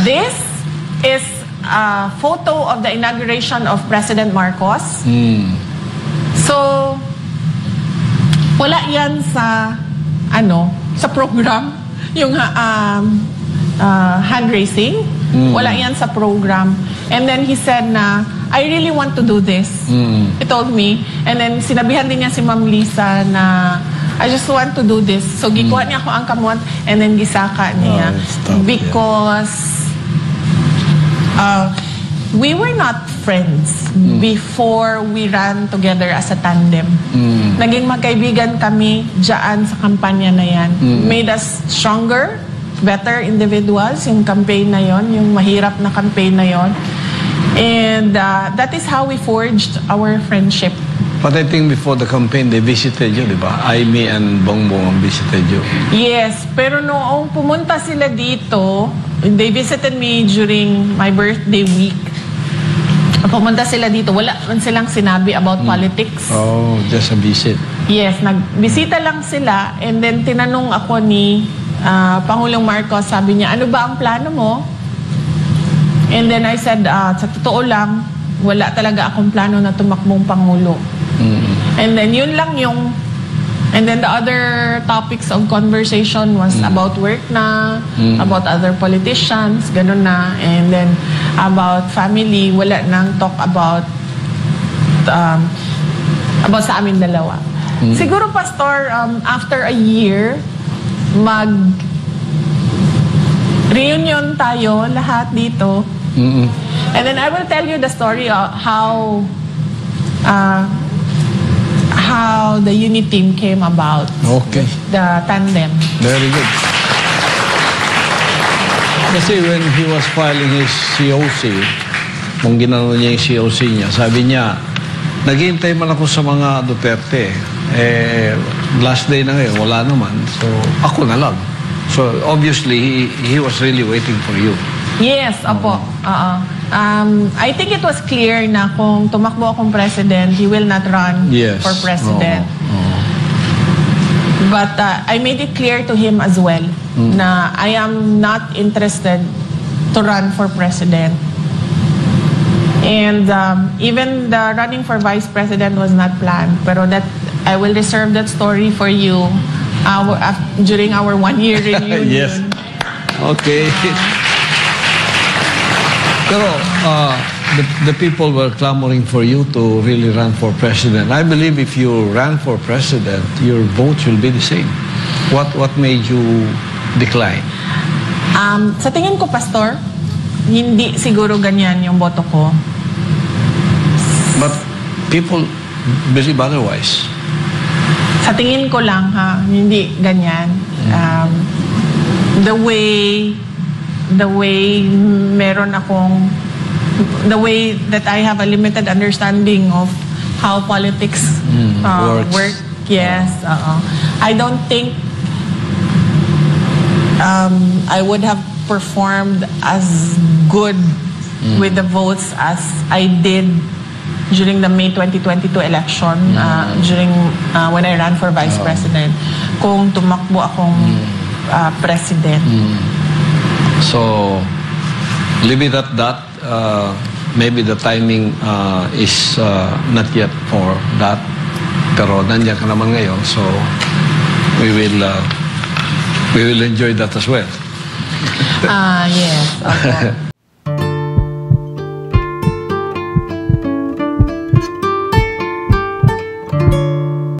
This is a photo of the inauguration of President Marcos. So, wala yan sa, sa program, yung hand raising. Wala yan sa program. And then he said na, I really want to do this. He told me. And then sinabihan din niya si Ma'am Lisa na, I just want to do this. So gikuha niya ako ang kamot and then gisaka niya. Because we were not friends before we ran together as a tandem. Naging magkaibigan kami dyan sa kampanya na yan. Made us stronger, better individuals, yung campaign na yon, yung mahirap na campaign na yon. And that is how we forged our friendship. But I think before the campaign, they visited you, di ba? Aimee and Bongbong visited you. Yes, pero noong pumunta sila dito, they visited me during my birthday week. Pumunta sila dito, wala man silang sinabi about politics. Oh, just a visit. Yes, nagbisita lang sila and then tinanong ako ni Pangulong Marcos, sabi niya, ano ba ang plano mo? And then I said, sa totoo lang, wala talaga akong plano na tumakbong Pangulo. And then yun lang yung, and then the other topics of conversation was about work na, about other politicians, ganun na, and then about family, wala nang talk about sa amin dalawa. Siguro, Pastor, after a year, mag-reunion tayo, lahat dito. And then I will tell you the story of how the unit team came about. Okay. The tandem. Very good. Kasi when he was filing his COC, kung ginano niya yung COC niya, sabi niya, naghihintay man ako sa mga Duterte. Last day na ngayon, wala naman. So, ako na lang. So, obviously, he was really waiting for you. Yes, apo. I think it was clear na kung tumakbo akong president, he will not run for president. But I made it clear to him as well na I am not interested to run for president. And even the running for vice president was not planned. Pero that I will reserve that story for you during our one-year reunion. Yes. Okay. Pero the people were clamoring for you to really run for president. I believe if you ran for president, your votes will be the same. What made you decline? Sa tingin ko, Pastor, hindi siguro ganyan yung boto ko. But people believe otherwise. Sa tingin ko lang, hindi ganyan. The way meron akong, the way that I have a limited understanding of how politics work. Yes. I don't think I would have performed as good with the votes as I did during the May 2022 election, during when I ran for vice president, kung tumakbo akong president. So, leave it at that. Maybe the timing is not yet for that. Pero nandiyan ka naman ngayon, so we will enjoy that as well. Yes. Okay.